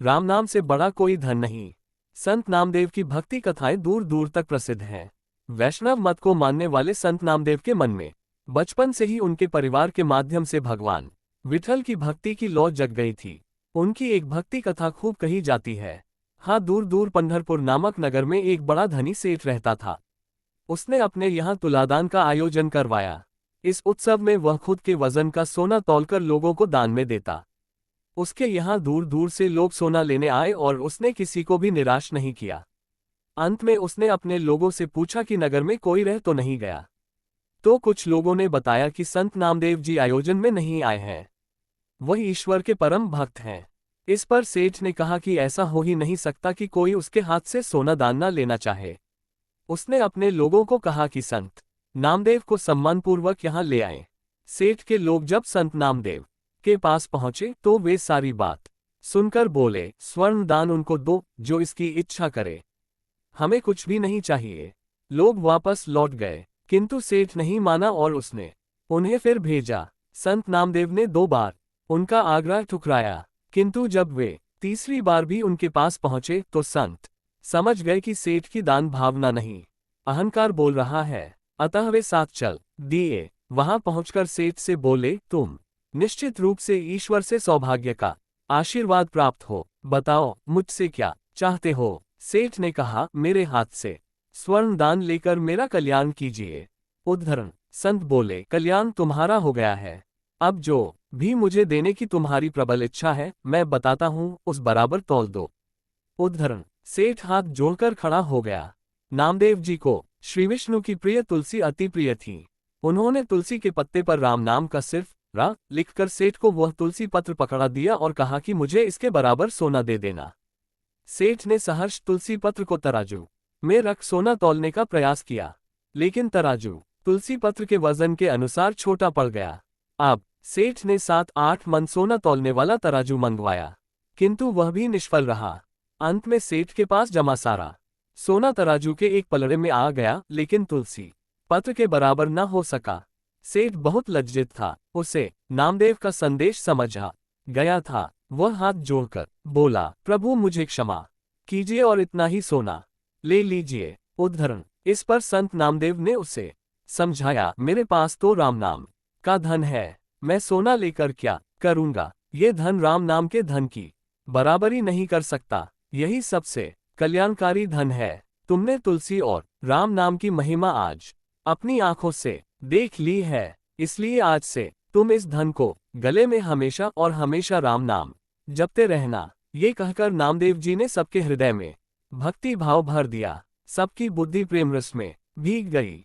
राम नाम से बड़ा कोई धन नहीं। संत नामदेव की भक्ति कथाएं दूर दूर तक प्रसिद्ध हैं। वैष्णव मत को मानने वाले संत नामदेव के मन में बचपन से ही उनके परिवार के माध्यम से भगवान विठल की भक्ति की लौ जग गई थी। उनकी एक भक्ति कथा खूब कही जाती है। हाँ, दूर दूर पंढरपुर नामक नगर में एक बड़ा धनी सेठ रहता था। उसने अपने यहाँ तुलादान का आयोजन करवाया। इस उत्सव में वह खुद के वजन का सोना तौलकर लोगों को दान में देता। उसके यहाँ दूर दूर से लोग सोना लेने आए और उसने किसी को भी निराश नहीं किया। अंत में उसने अपने लोगों से पूछा कि नगर में कोई रह तो नहीं गया। तो कुछ लोगों ने बताया कि संत नामदेव जी आयोजन में नहीं आए हैं, वह ईश्वर के परम भक्त हैं। इस पर सेठ ने कहा कि ऐसा हो ही नहीं सकता कि कोई उसके हाथ से सोना दान न लेना चाहे। उसने अपने लोगों को कहा कि संत नामदेव को सम्मानपूर्वक यहाँ ले आए। सेठ के लोग जब संत नामदेव के पास पहुंचे तो वे सारी बात सुनकर बोले, स्वर्ण दान उनको दो जो इसकी इच्छा करे, हमें कुछ भी नहीं चाहिए। लोग वापस लौट गए, किंतु सेठ नहीं माना और उसने उन्हें फिर भेजा। संत नामदेव ने 2 बार उनका आग्रह ठुकराया, किंतु जब वे तीसरी बार भी उनके पास पहुंचे तो संत समझ गए कि सेठ की दान भावना नहीं, अहंकार बोल रहा है। अतः वे साथ चल दिए। वहां पहुंचकर सेठ से बोले, तुम निश्चित रूप से ईश्वर से सौभाग्य का आशीर्वाद प्राप्त हो, बताओ मुझसे क्या चाहते हो। सेठ ने कहा, मेरे हाथ से स्वर्ण दान लेकर मेरा कल्याण कीजिए। उद्धरण। संत बोले, कल्याण तुम्हारा हो गया है, अब जो भी मुझे देने की तुम्हारी प्रबल इच्छा है मैं बताता हूँ, उस बराबर तौल दो। उद्धरण। सेठ हाथ जोड़कर खड़ा हो गया। नामदेव जी को श्री विष्णु की प्रिय तुलसी अति प्रिय थी। उन्होंने तुलसी के पत्ते पर राम नाम का सिर्फ रा लिखकर सेठ को वह तुलसी पत्र पकड़ा दिया और कहा कि मुझे इसके बराबर सोना दे देना। सेठ ने सहर्ष तुलसी पत्र को तराजू में रख सोना तौलने का प्रयास किया, लेकिन तराजू तुलसी पत्र के वजन के अनुसार छोटा पड़ गया। अब सेठ ने 7-8 मन सोना तौलने वाला तराजू मंगवाया, किंतु वह भी निष्फल रहा। अंत में सेठ के पास जमा सारा सोना तराजू के एक पलड़े में आ गया, लेकिन तुलसी पत्र के बराबर न हो सका। सेठ बहुत लज्जित था, उसे नामदेव का संदेश समझ आ गया था। वह हाथ जोड़कर बोला, प्रभु मुझे क्षमा कीजिए और इतना ही सोना ले लीजिए। उद्धरण। इस पर संत नामदेव ने उसे समझाया, मेरे पास तो राम नाम का धन है, मैं सोना लेकर क्या करूंगा। ये धन राम नाम के धन की बराबरी नहीं कर सकता, यही सबसे कल्याणकारी धन है। तुमने तुलसी और राम नाम की महिमा आज अपनी आंखों से देख ली है, इसलिए आज से तुम इस धन को गले में हमेशा और हमेशा राम नाम जपते रहना। ये कहकर नामदेव जी ने सबके हृदय में भक्ति भाव भर दिया। सबकी बुद्धि प्रेम रस में भीग गई।